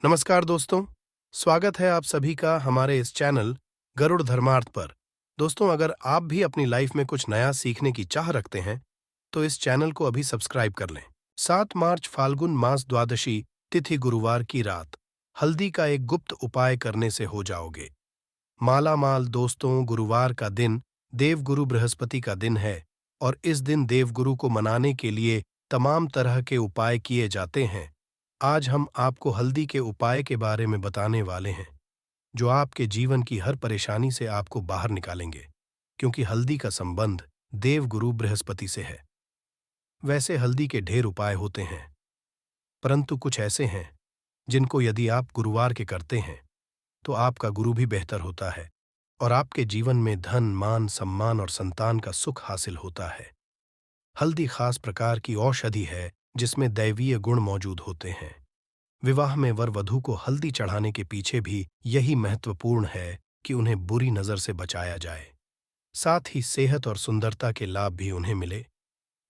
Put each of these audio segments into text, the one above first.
नमस्कार दोस्तों, स्वागत है आप सभी का हमारे इस चैनल गरुड़ धर्मार्थ पर। दोस्तों, अगर आप भी अपनी लाइफ में कुछ नया सीखने की चाह रखते हैं, तो इस चैनल को अभी सब्सक्राइब कर लें। 7 मार्च फाल्गुन मास द्वादशी तिथि गुरुवार की रात, हल्दी का एक गुप्त उपाय करने से हो जाओगे माला माल। दोस्तों, गुरुवार का दिन देवगुरु बृहस्पति का दिन है और इस दिन देवगुरु को मनाने के लिए तमाम तरह के उपाय किए जाते हैं। आज हम आपको हल्दी के उपाय के बारे में बताने वाले हैं, जो आपके जीवन की हर परेशानी से आपको बाहर निकालेंगे, क्योंकि हल्दी का संबंध देवगुरु बृहस्पति से है। वैसे हल्दी के ढेर उपाय होते हैं, परंतु कुछ ऐसे हैं जिनको यदि आप गुरुवार के करते हैं, तो आपका गुरु भी बेहतर होता है और आपके जीवन में धन, मान, सम्मान और संतान का सुख हासिल होता है। हल्दी खास प्रकार की औषधि है जिसमें दैवीय गुण मौजूद होते हैं। विवाह में वर वधू को हल्दी चढ़ाने के पीछे भी यही महत्वपूर्ण है कि उन्हें बुरी नजर से बचाया जाए। साथ ही सेहत और सुंदरता के लाभ भी उन्हें मिले।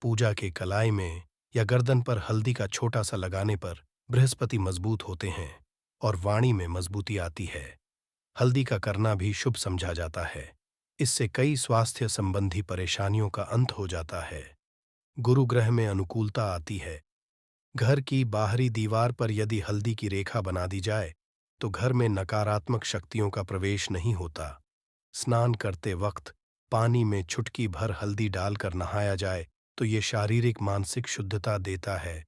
पूजा के कलाई में या गर्दन पर हल्दी का छोटा सा लगाने पर बृहस्पति मजबूत होते हैं और वाणी में मजबूती आती है। हल्दी का करना भी शुभ समझा जाता है। इससे कई स्वास्थ्य संबंधी परेशानियों का अंत हो जाता है। गुरु ग्रह में अनुकूलता आती है। घर की बाहरी दीवार पर यदि हल्दी की रेखा बना दी जाए, तो घर में नकारात्मक शक्तियों का प्रवेश नहीं होता। स्नान करते वक्त पानी में चुटकी भर हल्दी डालकर नहाया जाए तो ये शारीरिक मानसिक शुद्धता देता है।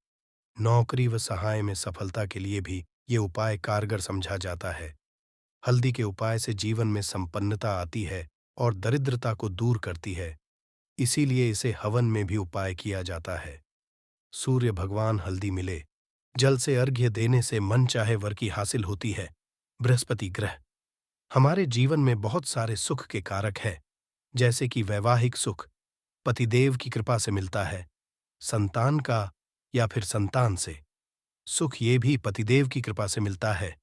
नौकरी व सहाय में सफलता के लिए भी ये उपाय कारगर समझा जाता है। हल्दी के उपाय से जीवन में संपन्नता आती है और दरिद्रता को दूर करती है। इसीलिए इसे हवन में भी उपाय किया जाता है। सूर्य भगवान हल्दी मिले, जल से अर्घ्य देने से मन चाहे वर की हासिल होती है। बृहस्पति ग्रह हमारे जीवन में बहुत सारे सुख के कारक है, जैसे कि वैवाहिक सुख पतिदेव की कृपा से मिलता है, संतान का या फिर संतान से सुख ये भी पतिदेव की कृपा से मिलता है।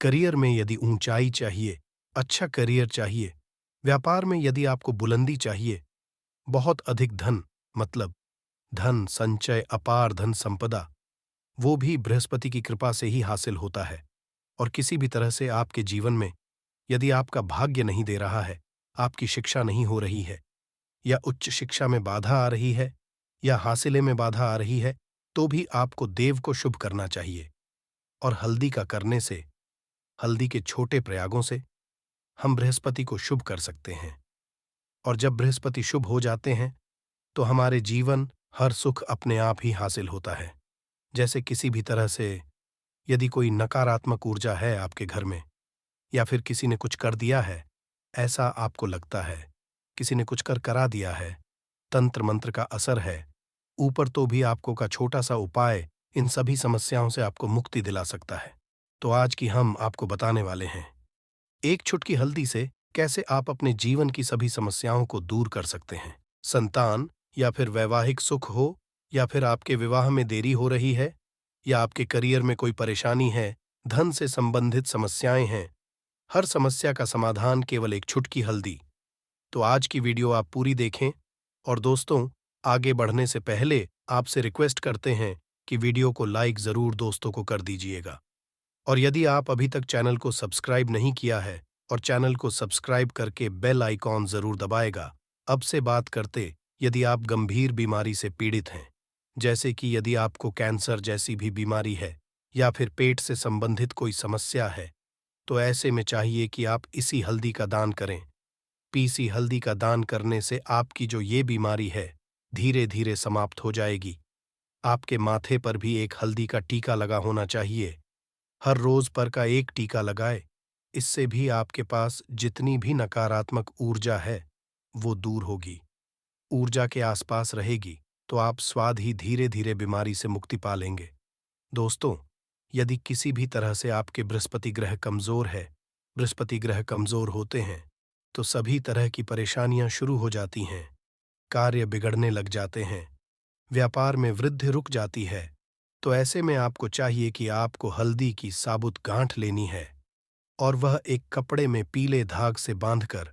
करियर में यदि ऊंचाई चाहिए, अच्छा करियर चाहिए, व्यापार में यदि आपको बुलंदी चाहिए, बहुत अधिक धन मतलब धन संचय, अपार धन संपदा, वो भी बृहस्पति की कृपा से ही हासिल होता है। और किसी भी तरह से आपके जीवन में यदि आपका भाग्य नहीं दे रहा है, आपकी शिक्षा नहीं हो रही है, या उच्च शिक्षा में बाधा आ रही है, या हासिले में बाधा आ रही है, तो भी आपको देव को शुभ करना चाहिए। और हल्दी का करने से, हल्दी के छोटे प्रयागों से हम बृहस्पति को शुभ कर सकते हैं। और जब बृहस्पति शुभ हो जाते हैं, तो हमारे जीवन हर सुख अपने आप ही हासिल होता है। जैसे किसी भी तरह से यदि कोई नकारात्मक ऊर्जा है आपके घर में, या फिर किसी ने कुछ कर दिया है, ऐसा आपको लगता है, किसी ने कुछ करा दिया है, तंत्र मंत्र का असर है, ऊपर तो भी आपको का छोटा सा उपाय इन सभी समस्याओं से आपको मुक्ति दिला सकता है। तो आज की हम आपको बताने वाले हैं, एक चुटकी हल्दी से कैसे आप अपने जीवन की सभी समस्याओं को दूर कर सकते हैं। संतान या फिर वैवाहिक सुख हो, या फिर आपके विवाह में देरी हो रही है, या आपके करियर में कोई परेशानी है, धन से संबंधित समस्याएं हैं, हर समस्या का समाधान केवल एक चुटकी हल्दी। तो आज की वीडियो आप पूरी देखें। और दोस्तों, आगे बढ़ने से पहले आपसे रिक्वेस्ट करते हैं कि वीडियो को लाइक जरूर दोस्तों को कर दीजिएगा। और यदि आप अभी तक चैनल को सब्सक्राइब नहीं किया है, और चैनल को सब्सक्राइब करके बेल आइकॉन जरूर दबाएगा। अब से बात करते, यदि आप गंभीर बीमारी से पीड़ित हैं, जैसे कि यदि आपको कैंसर जैसी भी बीमारी है, या फिर पेट से संबंधित कोई समस्या है, तो ऐसे में चाहिए कि आप इसी हल्दी का दान करें। पीसी हल्दी का दान करने से आपकी जो ये बीमारी है, धीरे धीरे समाप्त हो जाएगी। आपके माथे पर भी एक हल्दी का टीका लगा होना चाहिए। हर रोज पर का एक टीका लगाए। इससे भी आपके पास जितनी भी नकारात्मक ऊर्जा है, वो दूर होगी। ऊर्जा के आसपास रहेगी, तो आप स्वाद ही धीरे धीरे बीमारी से मुक्ति पा लेंगे। दोस्तों, यदि किसी भी तरह से आपके बृहस्पति ग्रह कमजोर है, बृहस्पति ग्रह कमजोर होते हैं, तो सभी तरह की परेशानियां शुरू हो जाती हैं। कार्य बिगड़ने लग जाते हैं, व्यापार में वृद्धि रुक जाती है। तो ऐसे में आपको चाहिए कि आपको हल्दी की साबुत गांठ लेनी है, और वह एक कपड़े में पीले धाग से बांधकर,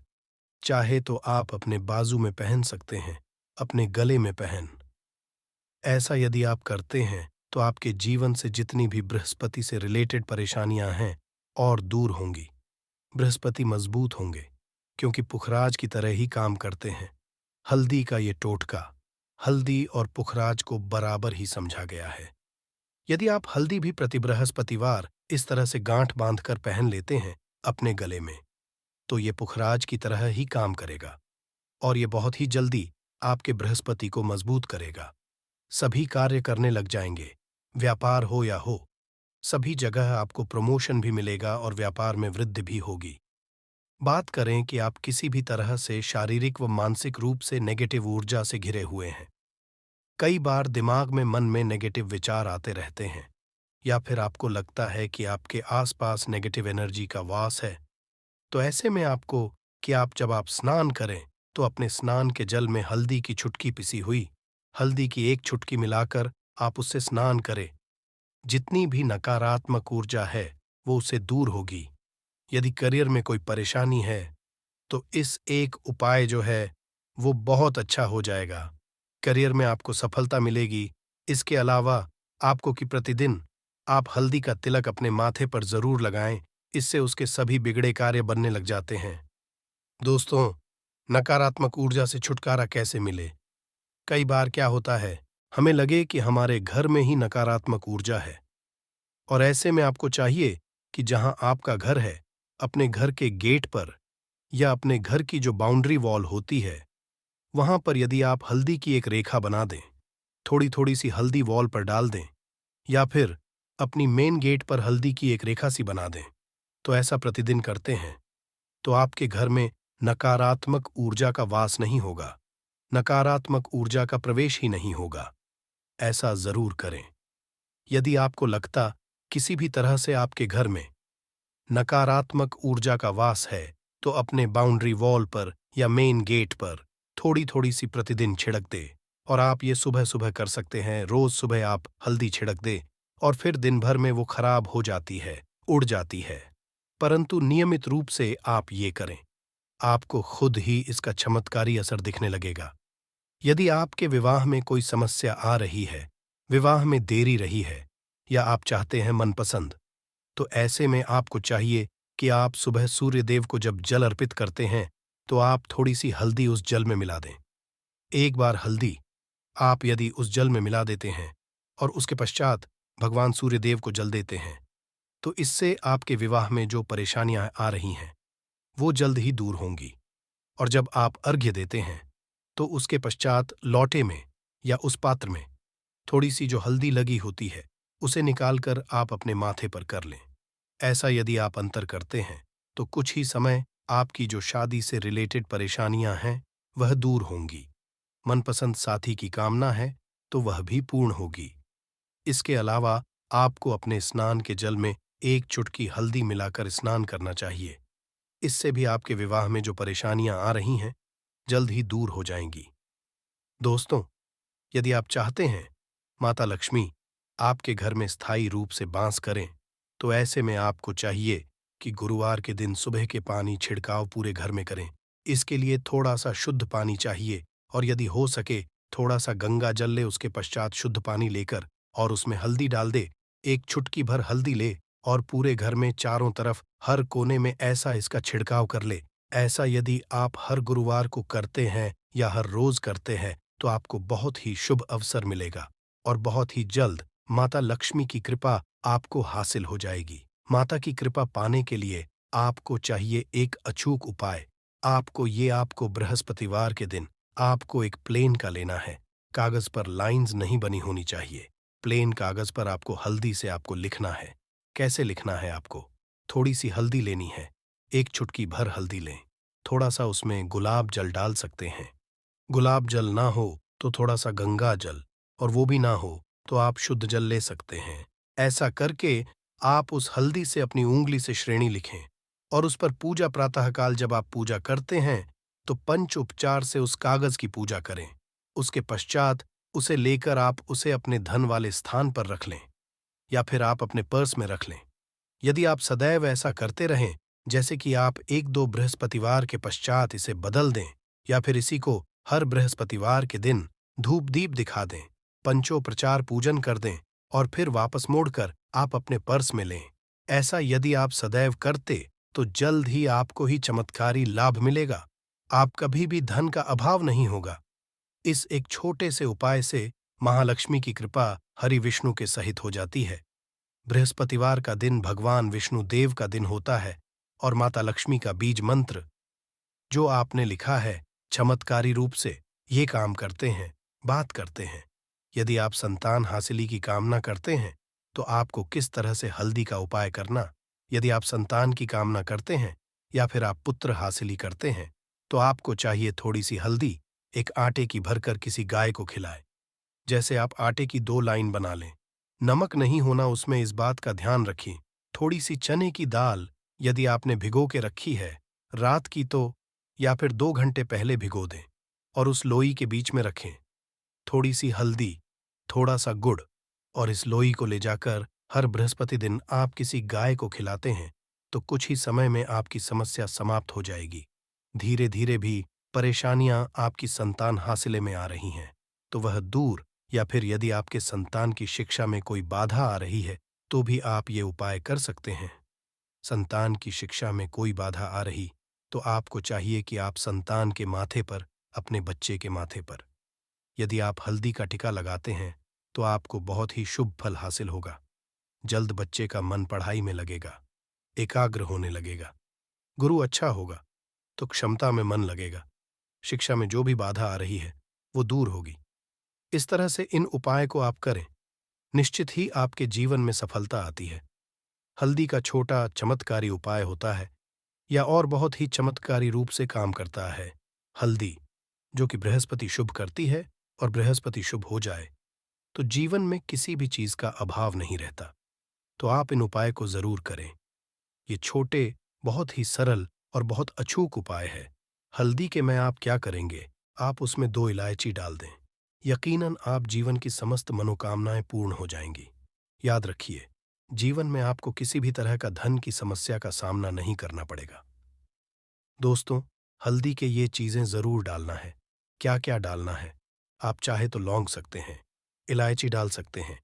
चाहे तो आप अपने बाजू में पहन सकते हैं, अपने गले में पहन। ऐसा यदि आप करते हैं, तो आपके जीवन से जितनी भी बृहस्पति से रिलेटेड परेशानियां हैं और दूर होंगी। बृहस्पति मजबूत होंगे क्योंकि पुखराज की तरह ही काम करते हैं। हल्दी का ये टोटका हल्दी और पुखराज को बराबर ही समझा गया है। यदि आप हल्दी भी प्रति बृहस्पतिवार इस तरह से गांठ बांधकर पहन लेते हैं अपने गले में, तो ये पुखराज की तरह ही काम करेगा और ये बहुत ही जल्दी आपके बृहस्पति को मजबूत करेगा। सभी कार्य करने लग जाएंगे, व्यापार हो या हो, सभी जगह आपको प्रमोशन भी मिलेगा और व्यापार में वृद्धि भी होगी। बात करें कि आप किसी भी तरह से शारीरिक व मानसिक रूप से नेगेटिव ऊर्जा से घिरे हुए हैं। कई बार दिमाग में मन में नेगेटिव विचार आते रहते हैं, या फिर आपको लगता है कि आपके आसपास नेगेटिव एनर्जी का वास है। तो ऐसे में आपको कि आप जब आप स्नान करें तो अपने स्नान के जल में हल्दी की छुटकी पिसी हुई हल्दी की एक चुटकी मिलाकर आप उससे स्नान करें। जितनी भी नकारात्मक ऊर्जा है वो उससे दूर होगी। यदि करियर में कोई परेशानी है तो इस एक उपाय जो है वो बहुत अच्छा हो जाएगा। करियर में आपको सफलता मिलेगी। इसके अलावा आपको कि प्रतिदिन आप हल्दी का तिलक अपने माथे पर जरूर लगाएं, इससे उसके सभी बिगड़े कार्य बनने लग जाते हैं। दोस्तों, नकारात्मक ऊर्जा से छुटकारा कैसे मिले? कई बार क्या होता है, हमें लगे कि हमारे घर में ही नकारात्मक ऊर्जा है, और ऐसे में आपको चाहिए कि जहां आपका घर है, अपने घर के गेट पर या अपने घर की जो बाउंड्री वॉल होती है, वहां पर यदि आप हल्दी की एक रेखा बना दें, थोड़ी थोड़ी सी हल्दी वॉल पर डाल दें, या फिर अपनी मेन गेट पर हल्दी की एक रेखा सी बना दें, तो ऐसा प्रतिदिन करते हैं तो आपके घर में नकारात्मक ऊर्जा का वास नहीं होगा, नकारात्मक ऊर्जा का प्रवेश ही नहीं होगा। ऐसा जरूर करें। यदि आपको लगता किसी भी तरह से आपके घर में नकारात्मक ऊर्जा का वास है, तो अपने बाउंड्री वॉल पर या मेन गेट पर थोड़ी थोड़ी सी प्रतिदिन छिड़क दे। और आप ये सुबह सुबह कर सकते हैं, रोज सुबह आप हल्दी छिड़क दे और फिर दिन भर में वो खराब हो जाती है, उड़ जाती है। परंतु नियमित रूप से आप ये करें, आपको खुद ही इसका चमत्कारी असर दिखने लगेगा। यदि आपके विवाह में कोई समस्या आ रही है, विवाह में देरी रही है, या आप चाहते हैं मनपसंद, तो ऐसे में आपको चाहिए कि आप सुबह सूर्य देव को जब जल अर्पित करते हैं तो आप थोड़ी सी हल्दी उस जल में मिला दें। एक बार हल्दी आप यदि उस जल में मिला देते हैं और उसके पश्चात भगवान सूर्य देव को जल देते हैं, तो इससे आपके विवाह में जो परेशानियां आ रही हैं वो जल्द ही दूर होंगी। और जब आप अर्घ्य देते हैं तो उसके पश्चात लौटे में या उस पात्र में थोड़ी सी जो हल्दी लगी होती है उसे निकालकर आप अपने माथे पर कर लें। ऐसा यदि आप अंतर करते हैं तो कुछ ही समय आपकी जो शादी से रिलेटेड परेशानियां हैं वह दूर होंगी। मनपसंद साथी की कामना है तो वह भी पूर्ण होगी। इसके अलावा आपको अपने स्नान के जल में एक चुटकी हल्दी मिलाकर स्नान करना चाहिए। इससे भी आपके विवाह में जो परेशानियां आ रही हैं जल्द ही दूर हो जाएंगी। दोस्तों, यदि आप चाहते हैं माता लक्ष्मी आपके घर में स्थायी रूप से वास करें, तो ऐसे में आपको चाहिए कि गुरुवार के दिन सुबह के पानी छिड़काव पूरे घर में करें। इसके लिए थोड़ा सा शुद्ध पानी चाहिए, और यदि हो सके थोड़ा सा गंगा जल ले, उसके पश्चात शुद्ध पानी लेकर और उसमें हल्दी डाल दे। एक चुटकी भर हल्दी ले और पूरे घर में चारों तरफ हर कोने में ऐसा इसका छिड़काव कर ले। ऐसा यदि आप हर गुरुवार को करते हैं या हर रोज करते हैं तो आपको बहुत ही शुभ अवसर मिलेगा और बहुत ही जल्द माता लक्ष्मी की कृपा आपको हासिल हो जाएगी। माता की कृपा पाने के लिए आपको चाहिए एक अचूक उपाय। आपको बृहस्पतिवार के दिन आपको एक प्लेन का लेना है। कागज पर लाइंस नहीं बनी होनी चाहिए। प्लेन कागज पर आपको हल्दी से आपको लिखना है। कैसे लिखना है? आपको थोड़ी सी हल्दी लेनी है, एक चुटकी भर हल्दी लें, थोड़ा सा उसमें गुलाब जल डाल सकते हैं। गुलाब जल ना हो तो थोड़ा सा गंगा जल, और वो भी ना हो तो आप शुद्ध जल ले सकते हैं। ऐसा करके आप उस हल्दी से अपनी उंगली से श्रेणी लिखें और उस पर पूजा प्रातःकाल जब आप पूजा करते हैं तो पंच उपचार से उस कागज की पूजा करें। उसके पश्चात उसे लेकर आप उसे अपने धन वाले स्थान पर रख लें या फिर आप अपने पर्स में रख लें। यदि आप सदैव ऐसा करते रहें, जैसे कि आप एक दो बृहस्पतिवार के पश्चात इसे बदल दें या फिर इसी को हर बृहस्पतिवार के दिन धूप दीप दिखा दें, पंचोपचार पूजन कर दें और फिर वापस मोड़कर आप अपने पर्स में लें। ऐसा यदि आप सदैव करते तो जल्द ही आपको ही चमत्कारी लाभ मिलेगा। आप कभी भी धन का अभाव नहीं होगा। इस एक छोटे से उपाय से महालक्ष्मी की कृपा हरि विष्णु के सहित हो जाती है। बृहस्पतिवार का दिन भगवान विष्णु देव का दिन होता है और माता लक्ष्मी का बीज मंत्र जो आपने लिखा है चमत्कारी रूप से ये काम करते हैं, बात करते हैं। यदि आप संतान हासिली की कामना करते हैं तो आपको किस तरह से हल्दी का उपाय करना, यदि आप संतान की कामना करते हैं या फिर आप पुत्र हासिली करते हैं तो आपको चाहिए थोड़ी सी हल्दी एक आटे की भरकर किसी गाय को खिलाए। जैसे आप आटे की 2 लाइन बना लें। नमक नहीं होना उसमें, इस बात का ध्यान रखें। थोड़ी सी चने की दाल यदि आपने भिगो के रखी है रात की तो या फिर 2 घंटे पहले भिगो दें और उस लोई के बीच में रखें। थोड़ी सी हल्दी, थोड़ा सा गुड़ और इस लोई को ले जाकर हर बृहस्पति दिन आप किसी गाय को खिलाते हैं तो कुछ ही समय में आपकी समस्या समाप्त हो जाएगी। धीरे धीरे भी परेशानियां आपकी संतान हासिले में आ रही हैं तो वह दूर, या फिर यदि आपके संतान की शिक्षा में कोई बाधा आ रही है तो भी आप ये उपाय कर सकते हैं। संतान की शिक्षा में कोई बाधा आ रही तो आपको चाहिए कि आप संतान के माथे पर, अपने बच्चे के माथे पर यदि आप हल्दी का टिका लगाते हैं तो आपको बहुत ही शुभ फल हासिल होगा। जल्द बच्चे का मन पढ़ाई में लगेगा, एकाग्र होने लगेगा, गुरु अच्छा होगा तो क्षमता में मन लगेगा, शिक्षा में जो भी बाधा आ रही है वो दूर होगी। इस तरह से इन उपाय को आप करें, निश्चित ही आपके जीवन में सफलता आती है। हल्दी का छोटा चमत्कारी उपाय होता है या और बहुत ही चमत्कारी रूप से काम करता है। हल्दी जो कि बृहस्पति शुभ करती है और बृहस्पति शुभ हो जाए तो जीवन में किसी भी चीज का अभाव नहीं रहता। तो आप इन उपाय को जरूर करें। ये छोटे, बहुत ही सरल और बहुत अचूक उपाय है। हल्दी के में आप क्या करेंगे, आप उसमें 2 इलायची डाल दें। यकीनन आप जीवन की समस्त मनोकामनाएं पूर्ण हो जाएंगी। याद रखिए, जीवन में आपको किसी भी तरह का धन की समस्या का सामना नहीं करना पड़ेगा। दोस्तों, हल्दी के ये चीजें जरूर डालना है। क्या क्या डालना है, आप चाहे तो लौंग सकते हैं, इलायची डाल सकते हैं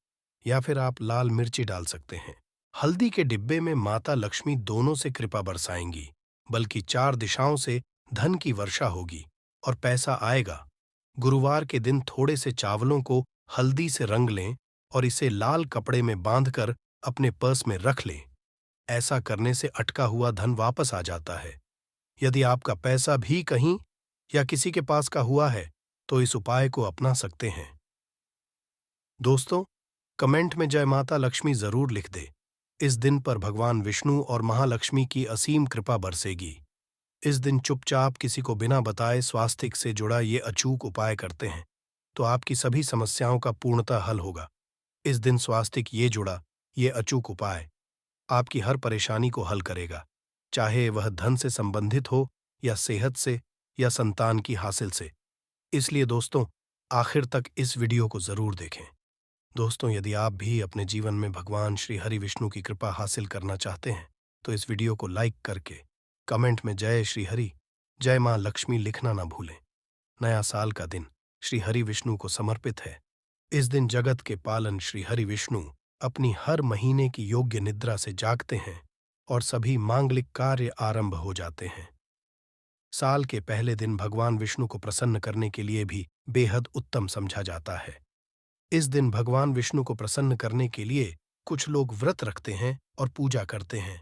या फिर आप लाल मिर्ची डाल सकते हैं। हल्दी के डिब्बे में माता लक्ष्मी दोनों से कृपा बरसाएंगी, बल्कि 4 दिशाओं से धन की वर्षा होगी और पैसा आएगा। गुरुवार के दिन थोड़े से चावलों को हल्दी से रंग लें और इसे लाल कपड़े में बांधकर अपने पर्स में रख लें। ऐसा करने से अटका हुआ धन वापस आ जाता है। यदि आपका पैसा भी कहीं या किसी के पास का हुआ है तो इस उपाय को अपना सकते हैं। दोस्तों, कमेंट में जय माता लक्ष्मी जरूर लिख दे। इस दिन पर भगवान विष्णु और महालक्ष्मी की असीम कृपा बरसेगी। इस दिन चुपचाप किसी को बिना बताए स्वास्थ्य से जुड़ा ये अचूक उपाय करते हैं तो आपकी सभी समस्याओं का पूर्णतः हल होगा। इस दिन स्वास्थ्य ये जुड़ा ये अचूक उपाय आपकी हर परेशानी को हल करेगा, चाहे वह धन से संबंधित हो या सेहत से या संतान की हासिल से। इसलिए दोस्तों, आखिर तक इस वीडियो को जरूर देखें। दोस्तों, यदि आप भी अपने जीवन में भगवान श्री हरि विष्णु की कृपा हासिल करना चाहते हैं तो इस वीडियो को लाइक करके कमेंट में जय श्री हरि, जय मां लक्ष्मी लिखना ना भूलें। नया साल का दिन श्री हरि विष्णु को समर्पित है। इस दिन जगत के पालन श्री हरि विष्णु अपनी हर महीने की योग्य निद्रा से जागते हैं और सभी मांगलिक कार्य आरंभ हो जाते हैं। साल के पहले दिन भगवान विष्णु को प्रसन्न करने के लिए भी बेहद उत्तम समझा जाता है। इस दिन भगवान विष्णु को प्रसन्न करने के लिए कुछ लोग व्रत रखते हैं और पूजा करते हैं।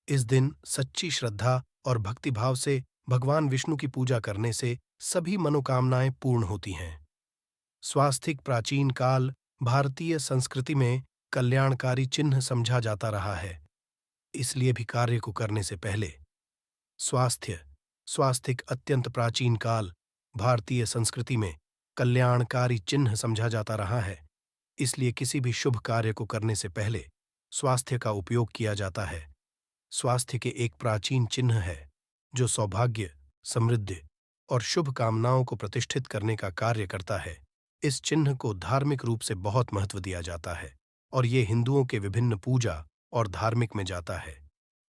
इस दिन सच्ची श्रद्धा और भक्तिभाव से भगवान विष्णु की पूजा करने से सभी मनोकामनाएं पूर्ण होती हैं। स्वास्तिक प्राचीन काल भारतीय संस्कृति में कल्याणकारी चिन्ह समझा जाता रहा है। इसलिए भी कार्य को करने से पहले स्वास्तिक अत्यंत प्राचीन काल भारतीय संस्कृति में कल्याणकारी चिन्ह समझा जाता रहा है। इसलिए किसी भी शुभ कार्य को करने से पहले स्वास्थ्य का उपयोग किया जाता है। स्वास्थ्य के एक प्राचीन चिन्ह है जो सौभाग्य, समृद्धि और शुभ कामनाओं को प्रतिष्ठित करने का कार्य करता है। इस चिन्ह को धार्मिक रूप से बहुत महत्व दिया जाता है और ये हिंदुओं के विभिन्न पूजा और धार्मिक में जाता है।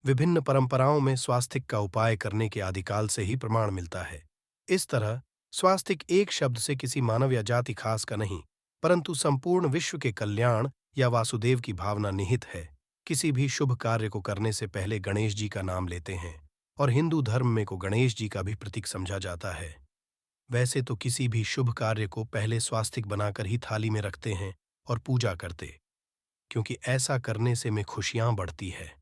विभिन्न परंपराओं में स्वास्तिक का उपाय करने के आदिकाल से ही प्रमाण मिलता है। इस तरह स्वास्तिक एक शब्द से किसी मानव या जाति खास का नहीं, परंतु संपूर्ण विश्व के कल्याण या वासुदेव की भावना निहित है। किसी भी शुभ कार्य को करने से पहले गणेश जी का नाम लेते हैं और हिंदू धर्म में को गणेश जी का भी प्रतीक समझा जाता है। वैसे तो किसी भी शुभ कार्य को पहले स्वास्तिक बनाकर ही थाली में रखते हैं और पूजा करते, क्योंकि ऐसा करने से में खुशियां बढ़ती है।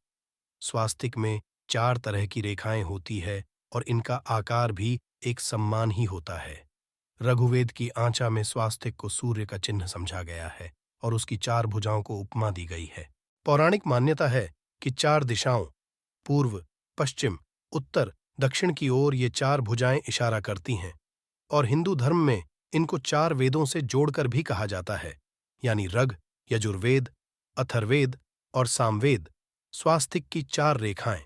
स्वास्तिक में 4 तरह की रेखाएं होती है और इनका आकार भी एक सम्मान ही होता है। रघुवेद की आंचा में स्वास्तिक को सूर्य का चिन्ह समझा गया है और उसकी 4 भुजाओं को उपमा दी गई है। पौराणिक मान्यता है कि 4 दिशाओं पूर्व, पश्चिम, उत्तर, दक्षिण की ओर ये 4 भुजाएं इशारा करती हैं और हिंदू धर्म में इनको 4 वेदों से जोड़कर भी कहा जाता है, यानी ऋग, यजुर्वेद, अथर्ववेद और सामवेद। स्वास्तिक की 4 रेखाएं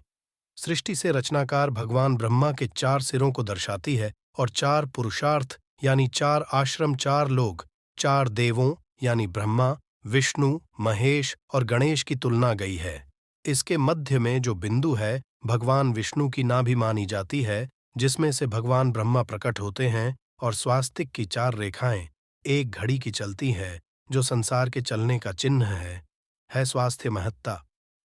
सृष्टि से रचनाकार भगवान ब्रह्मा के 4 सिरों को दर्शाती है और 4 पुरुषार्थ यानी 4 आश्रम, 4 लोग, 4 देवों यानी ब्रह्मा, विष्णु, महेश और गणेश की तुलना गई है। इसके मध्य में जो बिंदु है भगवान विष्णु की नाभि मानी जाती है, जिसमें से भगवान ब्रह्मा प्रकट होते हैं, और स्वास्तिक की 4 रेखाएं एक घड़ी की चलती है जो संसार के चलने का चिन्ह है स्वास्थ्य महत्ता।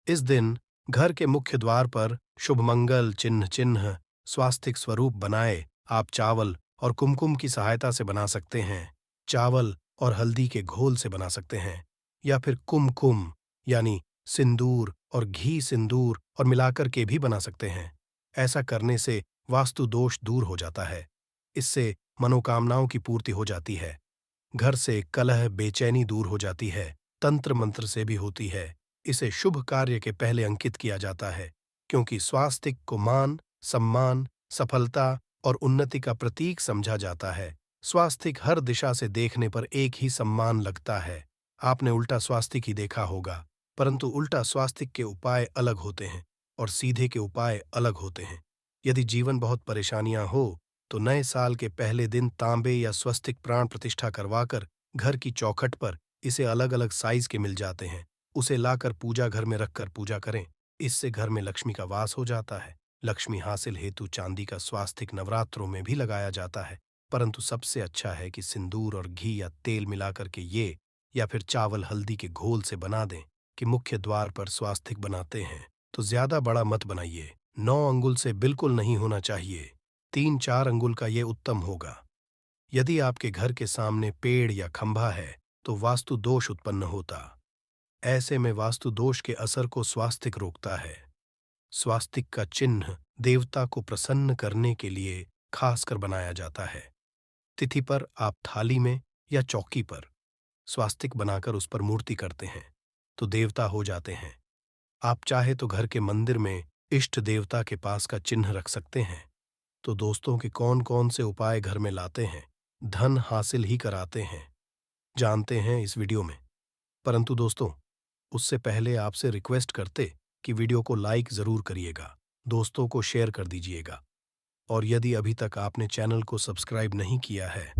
इस दिन घर के मुख्य द्वार पर शुभ मंगल चिन्ह स्वास्तिक स्वरूप बनाए आप चावल और कुमकुम की सहायता से बना सकते हैं। चावल और हल्दी के घोल से बना सकते हैं या फिर कुमकुम यानी सिंदूर और घी सिंदूर और मिलाकर के भी बना सकते हैं। ऐसा करने से वास्तु दोष दूर हो जाता है। इससे मनोकामनाओं की पूर्ति हो जाती है। घर से कलह बेचैनी दूर हो जाती है। तंत्र मंत्र से भी होती है। इसे शुभ कार्य के पहले अंकित किया जाता है, क्योंकि स्वास्तिक को मान, सम्मान, सफलता और उन्नति का प्रतीक समझा जाता है। स्वास्तिक हर दिशा से देखने पर एक ही सम्मान लगता है। आपने उल्टा स्वास्तिक ही देखा होगा, परंतु उल्टा स्वास्तिक के उपाय अलग होते हैं और सीधे के उपाय अलग होते हैं। यदि जीवन बहुत परेशानियां हो तो नए साल के पहले दिन तांबे या स्वस्तिक प्राण प्रतिष्ठा करवाकर घर की चौखट पर, इसे अलग अलग साइज के मिल जाते हैं, उसे लाकर पूजा घर में रखकर पूजा करें। इससे घर में लक्ष्मी का वास हो जाता है। लक्ष्मी हासिल हेतु चांदी का स्वास्तिक नवरात्रों में भी लगाया जाता है, परंतु सबसे अच्छा है कि सिंदूर और घी या तेल मिलाकर के ये या फिर चावल हल्दी के घोल से बना दें। कि मुख्य द्वार पर स्वास्तिक बनाते हैं तो ज्यादा बड़ा मत बनाइए। 9 अंगुल से बिल्कुल नहीं होना चाहिए। 3-4 अंगुल का ये उत्तम होगा। यदि आपके घर के सामने पेड़ या खंभा है तो वास्तु दोष उत्पन्न होता। ऐसे में वास्तु दोष के असर को स्वास्तिक रोकता है। स्वास्तिक का चिन्ह देवता को प्रसन्न करने के लिए खासकर बनाया जाता है। तिथि पर आप थाली में या चौकी पर स्वास्तिक बनाकर उस पर मूर्ति करते हैं तो देवता हो जाते हैं। आप चाहे तो घर के मंदिर में इष्ट देवता के पास का चिन्ह रख सकते हैं। तो दोस्तों के कौन कौन से उपाय घर में लाते हैं, धन हासिल ही कराते हैं, जानते हैं इस वीडियो में। परंतु दोस्तों, उससे पहले आपसे रिक्वेस्ट करते कि वीडियो को लाइक जरूर करिएगा, दोस्तों को शेयर कर दीजिएगा, और यदि अभी तक आपने चैनल को सब्सक्राइब नहीं किया है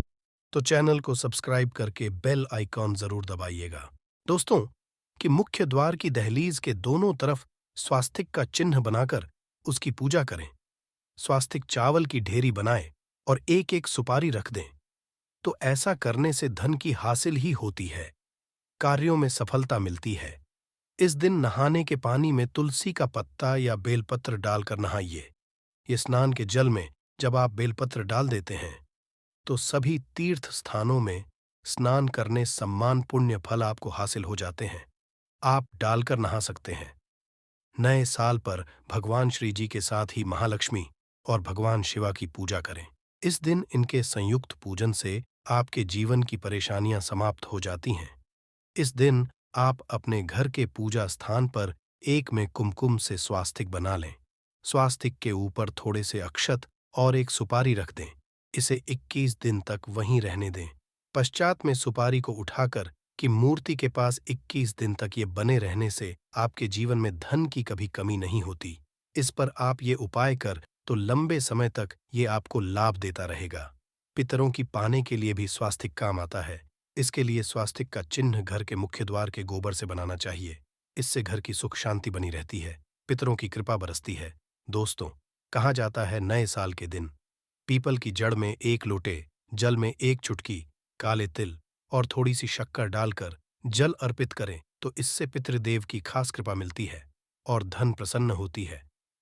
तो चैनल को सब्सक्राइब करके बेल आइकॉन जरूर दबाइएगा। दोस्तों, कि मुख्य द्वार की दहलीज के दोनों तरफ स्वास्तिक का चिन्ह बनाकर उसकी पूजा करें। स्वास्तिक चावल की ढेरी बनाएं और एक एक सुपारी रख दें। तो ऐसा करने से धन की हासिल ही होती है, कार्यों में सफलता मिलती है। इस दिन नहाने के पानी में तुलसी का पत्ता या बेलपत्र डालकर नहाइए। ये स्नान के जल में जब आप बेलपत्र डाल देते हैं तो सभी तीर्थ स्थानों में स्नान करने सम्मान पुण्य फल आपको हासिल हो जाते हैं। आप डालकर नहा सकते हैं। नए साल पर भगवान श्री जी के साथ ही महालक्ष्मी और भगवान शिवा की पूजा करें। इस दिन इनके संयुक्त पूजन से आपके जीवन की परेशानियां समाप्त हो जाती हैं। इस दिन आप अपने घर के पूजा स्थान पर एक में कुमकुम से स्वास्तिक बना लें। स्वास्तिक के ऊपर थोड़े से अक्षत और एक सुपारी रख दें। इसे 21 दिन तक वहीं रहने दें। पश्चात में सुपारी को उठाकर कि मूर्ति के पास 21 दिन तक ये बने रहने से आपके जीवन में धन की कभी कमी नहीं होती। इस पर आप ये उपाय कर तो लंबे समय तक ये आपको लाभ देता रहेगा। पितरों की पाने के लिए भी स्वास्तिक काम आता है। इसके लिए स्वास्तिक का चिन्ह घर के मुख्य द्वार के गोबर से बनाना चाहिए। इससे घर की सुख शांति बनी रहती है, पितरों की कृपा बरसती है। दोस्तों, कहा जाता है नए साल के दिन पीपल की जड़ में 1 लोटे जल में 1 चुटकी काले तिल और थोड़ी सी शक्कर डालकर जल अर्पित करें तो इससे पितृदेव की खास कृपा मिलती है और धन प्रसन्न होती है।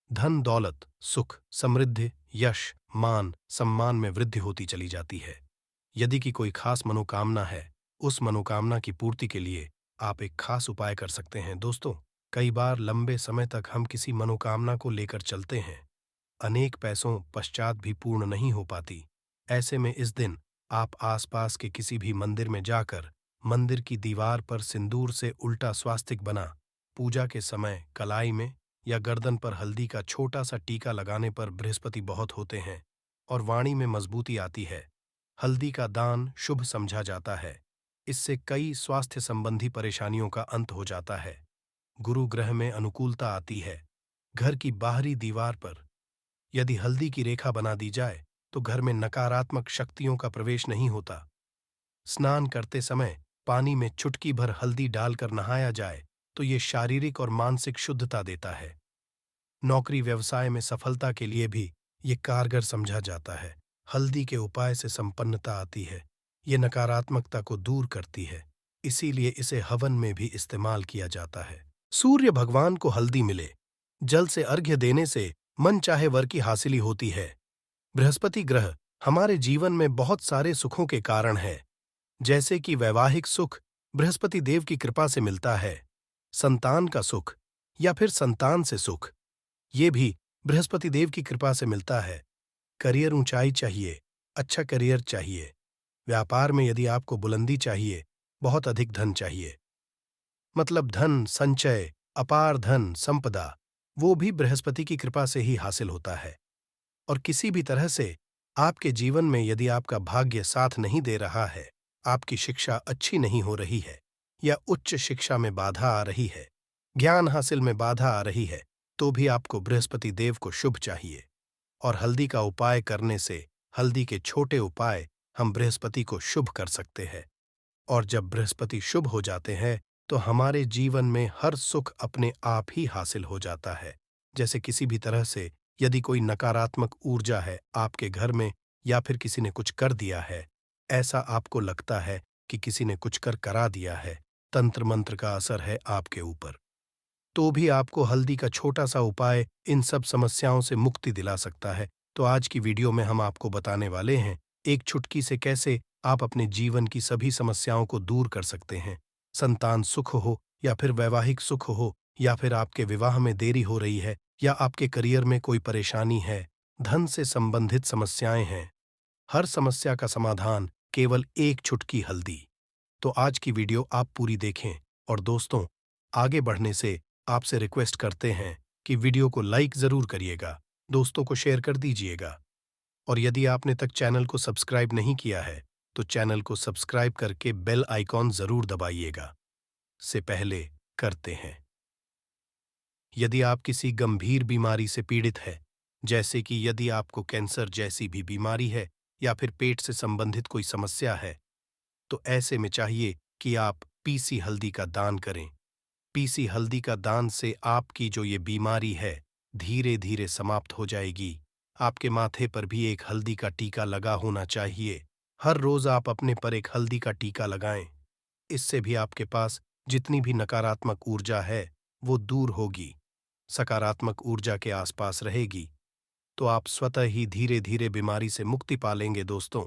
धन, दौलत, सुख, समृद्धि, यश, मान, सम्मान में वृद्धि होती चली जाती है। यदि कि कोई खास मनोकामना है, उस मनोकामना की पूर्ति के लिए आप एक खास उपाय कर सकते हैं। दोस्तों, कई बार लंबे समय तक हम किसी मनोकामना को लेकर चलते हैं, अनेक पैसों पश्चात भी पूर्ण नहीं हो पाती। ऐसे में इस दिन आप आसपास के किसी भी मंदिर में जाकर मंदिर की दीवार पर सिंदूर से उल्टा स्वास्तिक बना पूजा के समय कलाई में या गर्दन पर हल्दी का छोटा सा टीका लगाने पर बृहस्पति बहुत होते हैं और वाणी में मजबूती आती है। हल्दी का दान शुभ समझा जाता है। इससे कई स्वास्थ्य संबंधी परेशानियों का अंत हो जाता है। गुरु ग्रह में अनुकूलता आती है। घर की बाहरी दीवार पर यदि हल्दी की रेखा बना दी जाए तो घर में नकारात्मक शक्तियों का प्रवेश नहीं होता। स्नान करते समय पानी में चुटकी भर हल्दी डालकर नहाया जाए तो ये शारीरिक और मानसिक शुद्धता देता है। नौकरी व्यवसाय में सफलता के लिए भी ये कारगर समझा जाता है। हल्दी के उपाय से संपन्नता आती है। ये नकारात्मकता को दूर करती है, इसीलिए इसे हवन में भी इस्तेमाल किया जाता है। सूर्य भगवान को हल्दी मिले, जल से अर्घ्य देने से मन चाहे वर की हासिली होती है। बृहस्पति ग्रह हमारे जीवन में बहुत सारे सुखों के कारण है, जैसे कि वैवाहिक सुख बृहस्पति देव की कृपा से मिलता है, संतान का सुख या फिर संतान से सुख ये भी बृहस्पति देव की कृपा से मिलता है। करियर ऊंचाई चाहिए, अच्छा करियर चाहिए। व्यापार में यदि आपको बुलंदी चाहिए, बहुत अधिक धन चाहिए, मतलब धन संचय, अपार धन संपदा, वो भी बृहस्पति की कृपा से ही हासिल होता है। और किसी भी तरह से आपके जीवन में यदि आपका भाग्य साथ नहीं दे रहा है, आपकी शिक्षा अच्छी नहीं हो रही है या उच्च शिक्षा में बाधा आ रही है, ज्ञान हासिल में बाधा आ रही है, तो भी आपको बृहस्पति देव को शुभ चाहिए। और हल्दी का उपाय करने से, हल्दी के छोटे उपाय हम बृहस्पति को शुभ कर सकते हैं। और जब बृहस्पति शुभ हो जाते हैं तो हमारे जीवन में हर सुख अपने आप ही हासिल हो जाता है। जैसे किसी भी तरह से यदि कोई नकारात्मक ऊर्जा है आपके घर में या फिर किसी ने कुछ कर दिया है, ऐसा आपको लगता है कि किसी ने कुछ करा दिया है, तंत्र मंत्र का असर है आपके ऊपर, तो भी आपको हल्दी का छोटा सा उपाय इन सब समस्याओं से मुक्ति दिला सकता है। तो आज की वीडियो में हम आपको बताने वाले हैं एक चुटकी से कैसे आप अपने जीवन की सभी समस्याओं को दूर कर सकते हैं। संतान सुख हो या फिर वैवाहिक सुख हो या फिर आपके विवाह में देरी हो रही है या आपके करियर में कोई परेशानी है, धन से संबंधित समस्याएं हैं, हर समस्या का समाधान केवल एक चुटकी हल्दी। तो आज की वीडियो आप पूरी देखें। और दोस्तों, आगे बढ़ने से आपसे रिक्वेस्ट करते हैं कि वीडियो को लाइक जरूर करिएगा, दोस्तों को शेयर कर दीजिएगा। और यदि आपने तक चैनल को सब्सक्राइब नहीं किया है तो चैनल को सब्सक्राइब करके बेल आइकॉन जरूर दबाइएगा। से पहले करते हैं, यदि आप किसी गंभीर बीमारी से पीड़ित है, जैसे कि यदि आपको कैंसर जैसी भी बीमारी है या फिर पेट से संबंधित कोई समस्या है, तो ऐसे में चाहिए कि आप पीसी हल्दी का दान करें। पीसी हल्दी का दान से आपकी जो ये बीमारी है धीरे धीरे समाप्त हो जाएगी। आपके माथे पर भी एक हल्दी का टीका लगा होना चाहिए। हर रोज आप अपने पर एक हल्दी का टीका लगाएं। इससे भी आपके पास जितनी भी नकारात्मक ऊर्जा है वो दूर होगी, सकारात्मक ऊर्जा के आसपास रहेगी, तो आप स्वतः ही धीरे धीरे बीमारी से मुक्ति पालेंगे। दोस्तों,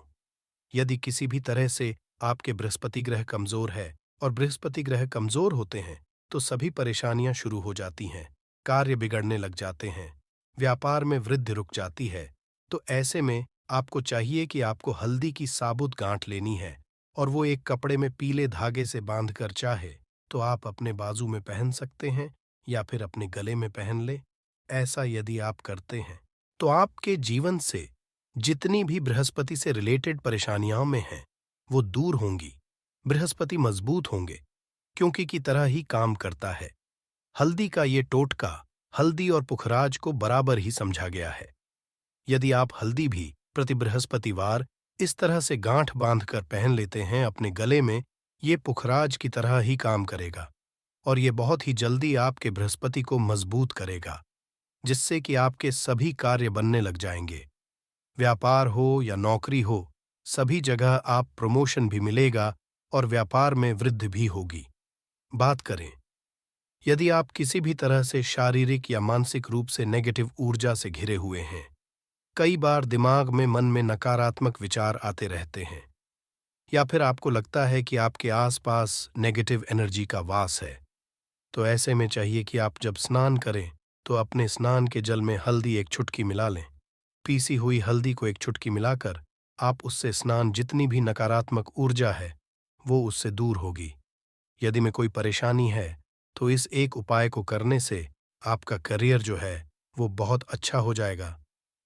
यदि किसी भी तरह से आपके बृहस्पति ग्रह कमजोर है, और बृहस्पति ग्रह कमजोर होते हैं तो सभी परेशानियां शुरू हो जाती हैं, कार्य बिगड़ने लग जाते हैं, व्यापार में वृद्धि रुक जाती है। तो ऐसे में आपको चाहिए कि आपको हल्दी की साबुत गांठ लेनी है और वो एक कपड़े में पीले धागे से बांधकर चाहे तो आप अपने बाजू में पहन सकते हैं या फिर अपने गले में पहन ले। ऐसा यदि आप करते हैं तो आपके जीवन से जितनी भी बृहस्पति से रिलेटेड परेशानियां में हैं वो दूर होंगी। बृहस्पति मजबूत होंगे, क्योंकि की तरह ही काम करता है। हल्दी का ये टोटका हल्दी और पुखराज को बराबर ही समझा गया है। यदि आप हल्दी भी प्रति बृहस्पतिवार इस तरह से गांठ बांधकर पहन लेते हैं अपने गले में, ये पुखराज की तरह ही काम करेगा और ये बहुत ही जल्दी आपके बृहस्पति को मजबूत करेगा, जिससे कि आपके सभी कार्य बनने लग जाएंगे। व्यापार हो या नौकरी हो, सभी जगह आप प्रमोशन भी मिलेगा और व्यापार में वृद्धि भी होगी। बात करें, यदि आप किसी भी तरह से शारीरिक या मानसिक रूप से नेगेटिव ऊर्जा से घिरे हुए हैं, कई बार दिमाग में मन में नकारात्मक विचार आते रहते हैं, या फिर आपको लगता है कि आपके आसपास नेगेटिव एनर्जी का वास है, तो ऐसे में चाहिए कि आप जब स्नान करें तो अपने स्नान के जल में हल्दी एक चुटकी मिला लें। पीसी हुई हल्दी को एक चुटकी मिलाकर आप उससे स्नान, जितनी भी नकारात्मक ऊर्जा है वो उससे दूर होगी। यदि में कोई परेशानी है तो इस एक उपाय को करने से आपका करियर जो है वो बहुत अच्छा हो जाएगा।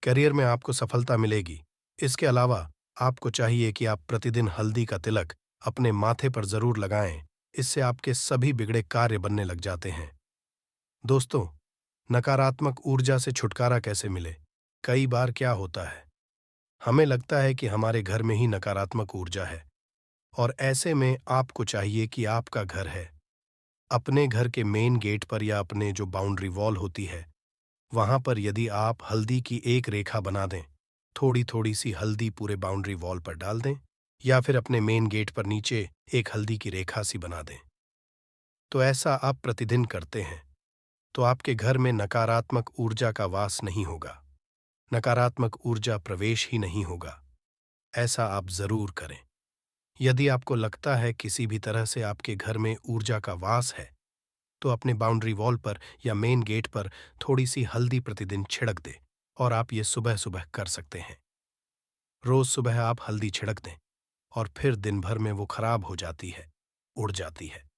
करियर में आपको सफलता मिलेगी। इसके अलावा आपको चाहिए कि आप प्रतिदिन हल्दी का तिलक अपने माथे पर जरूर लगाएं। इससे आपके सभी बिगड़े कार्य बनने लग जाते हैं। दोस्तों, नकारात्मक ऊर्जा से छुटकारा कैसे मिले? कई बार क्या होता है, हमें लगता है कि हमारे घर में ही नकारात्मक ऊर्जा है, और ऐसे में आपको चाहिए कि आपका घर है, अपने घर के मेन गेट पर या अपने जो बाउंड्री वॉल होती है वहां पर यदि आप हल्दी की एक रेखा बना दें, थोड़ी थोड़ी सी हल्दी पूरे बाउंड्री वॉल पर डाल दें, या फिर अपने मेन गेट पर नीचे एक हल्दी की रेखा सी बना दें, तो ऐसा आप प्रतिदिन करते हैं तो आपके घर में नकारात्मक ऊर्जा का वास नहीं होगा, नकारात्मक ऊर्जा प्रवेश ही नहीं होगा। ऐसा आप जरूर करें। यदि आपको लगता है किसी भी तरह से आपके घर में ऊर्जा का वास है, तो अपने बाउंड्री वॉल पर या मेन गेट पर थोड़ी सी हल्दी प्रतिदिन छिड़क दें, और आप ये सुबह सुबह कर सकते हैं। रोज सुबह आप हल्दी छिड़क दें और फिर दिन भर में वो खराब हो जाती है, उड़ जाती है।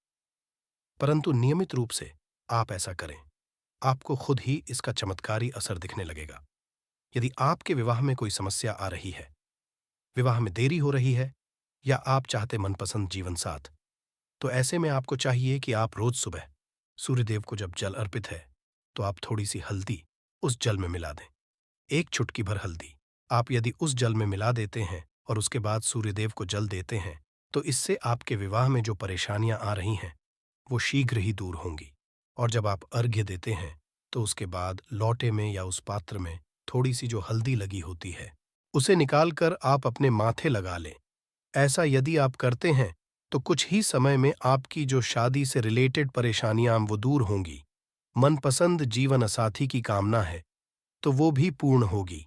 परंतु नियमित रूप से आप ऐसा करें, आपको खुद ही इसका चमत्कारी असर दिखने लगेगा। यदि आपके विवाह में कोई समस्या आ रही है, विवाह में देरी हो रही है, या आप चाहते मनपसंद जीवन साथ, तो ऐसे में आपको चाहिए कि आप रोज सुबह सूर्यदेव को जब जल अर्पित है तो आप थोड़ी सी हल्दी उस जल में मिला दें। एक चुटकी भर हल्दी आप यदि उस जल में मिला देते हैं और उसके बाद सूर्यदेव को जल देते हैं, तो इससे आपके विवाह में जो परेशानियां आ रही हैं वो शीघ्र ही दूर होंगी। और जब आप अर्घ्य देते हैं तो उसके बाद लोटे में या उस पात्र में थोड़ी सी जो हल्दी लगी होती है उसे निकालकर आप अपने माथे लगा लें। ऐसा यदि आप करते हैं तो कुछ ही समय में आपकी जो शादी से रिलेटेड परेशानियां वो दूर होंगी। मनपसंद जीवन साथी की कामना है तो वो भी पूर्ण होगी।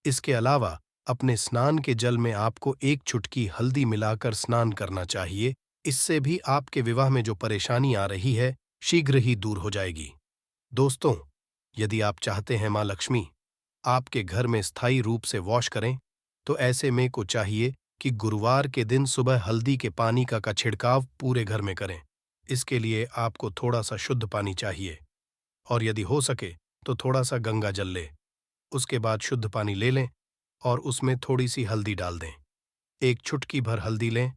इसके अलावा अपने स्नान के जल में आपको एक चुटकी हल्दी मिलाकर स्नान करना चाहिए। इससे भी आपके विवाह में जो परेशानी आ रही है शीघ्र ही दूर हो जाएगी। दोस्तों, यदि आप चाहते हैं माँ लक्ष्मी आपके घर में स्थायी रूप से वॉश करें, तो ऐसे में को चाहिए कि गुरुवार के दिन सुबह हल्दी के पानी का छिड़काव पूरे घर में करें। इसके लिए आपको थोड़ा सा शुद्ध पानी चाहिए, और यदि हो सके तो थोड़ा सा गंगा जल लें। उसके बाद शुद्ध पानी ले लें और उसमें थोड़ी सी हल्दी डाल दें। एक चुटकी भर हल्दी लें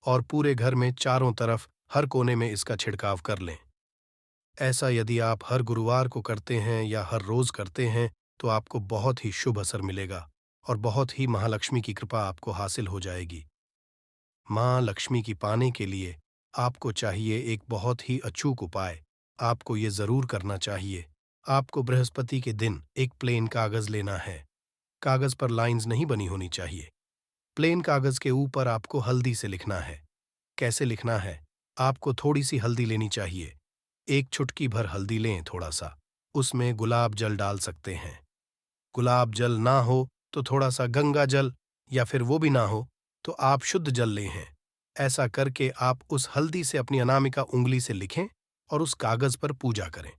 और पूरे घर में चारों तरफ हर कोने में इसका छिड़काव कर लें। ऐसा यदि आप हर गुरुवार को करते हैं या हर रोज करते हैं तो आपको बहुत ही शुभ असर मिलेगा और बहुत ही महालक्ष्मी की कृपा आपको हासिल हो जाएगी। माँ लक्ष्मी की पाने के लिए आपको चाहिए एक बहुत ही अचूक उपाय। आपको ये जरूर करना चाहिए। आपको बृहस्पति के दिन एक प्लेन कागज लेना है। कागज पर लाइंस नहीं बनी होनी चाहिए। प्लेन कागज के ऊपर आपको हल्दी से लिखना है। कैसे लिखना है? आपको थोड़ी सी हल्दी लेनी चाहिए। एक चुटकी भर हल्दी लें, थोड़ा सा उसमें गुलाब जल डाल सकते हैं। गुलाब जल ना हो तो थोड़ा सा गंगा जल, या फिर वो भी ना हो तो आप शुद्ध जल लें हैं। ऐसा करके आप उस हल्दी से अपनी अनामिका उंगली से लिखें और उस कागज पर पूजा करें।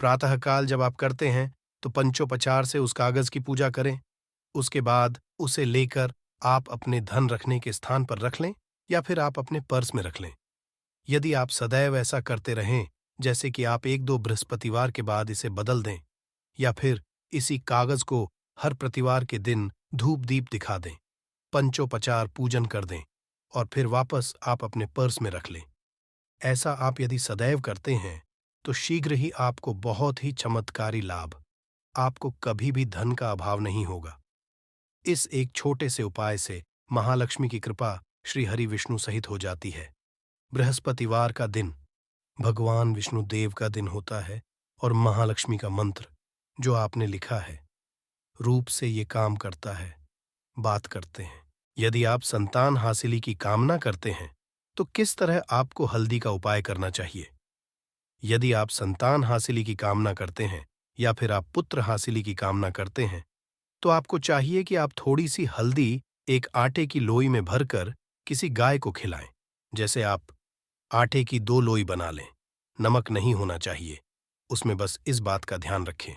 प्रातःकाल जब आप करते हैं तो पंचोपचार से उस कागज की पूजा करें। उसके बाद उसे लेकर आप अपने धन रखने के स्थान पर रख लें, या फिर आप अपने पर्स में रख लें। यदि आप सदैव ऐसा करते रहें, जैसे कि आप एक दो बृहस्पतिवार के बाद इसे बदल दें, या फिर इसी कागज को हर प्रतिवार के दिन धूप दीप दिखा दें, पंचोपचार पूजन कर दें और फिर वापस आप अपने पर्स में रख लें। ऐसा आप यदि सदैव करते हैं तो शीघ्र ही आपको बहुत ही चमत्कारी लाभ, आपको कभी भी धन का अभाव नहीं होगा। इस एक छोटे से उपाय से महालक्ष्मी की कृपा श्री हरि विष्णु सहित हो जाती है। बृहस्पतिवार का दिन भगवान विष्णु देव का दिन होता है, और महालक्ष्मी का मंत्र जो आपने लिखा है रूप से ये काम करता है। बात करते हैं, यदि आप संतान हासिली की कामना करते हैं तो किस तरह आपको हल्दी का उपाय करना चाहिए? यदि आप संतान हासिली की कामना करते हैं या फिर आप पुत्र हासिली की कामना करते हैं, तो आपको चाहिए कि आप थोड़ी सी हल्दी एक आटे की लोई में भरकर किसी गाय को खिलाएं। जैसे आप आटे की 2 लोई बना लें। नमक नहीं होना चाहिए, उसमें बस इस बात का ध्यान रखें।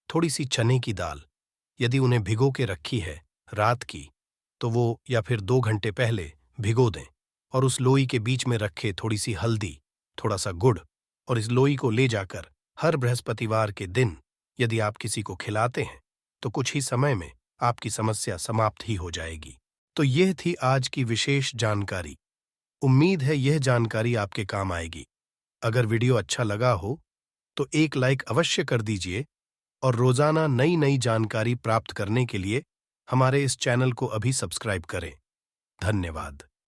थोड़ी सी चने की दाल, यदि उन्हें भिगो के रखी है रात की, तो वो या फिर 2 घंटे पहले भिगो दें और उस लोई के बीच में रखे थोड़ी सी हल्दी, थोड़ा सा गुड़ और इस लोई को ले जाकर हर बृहस्पतिवार के दिन यदि आप किसी को खिलाते हैं, तो कुछ ही समय में आपकी समस्या समाप्त ही हो जाएगी। तो यह थी आज की विशेष जानकारी। उम्मीद है यह जानकारी आपके काम आएगी। अगर वीडियो अच्छा लगा हो, तो एक लाइक अवश्य कर दीजिए और रोजाना नई नई जानकारी प्राप्त करने के लिए हमारे इस चैनल को अभी सब्सक्राइब करें। धन्यवाद।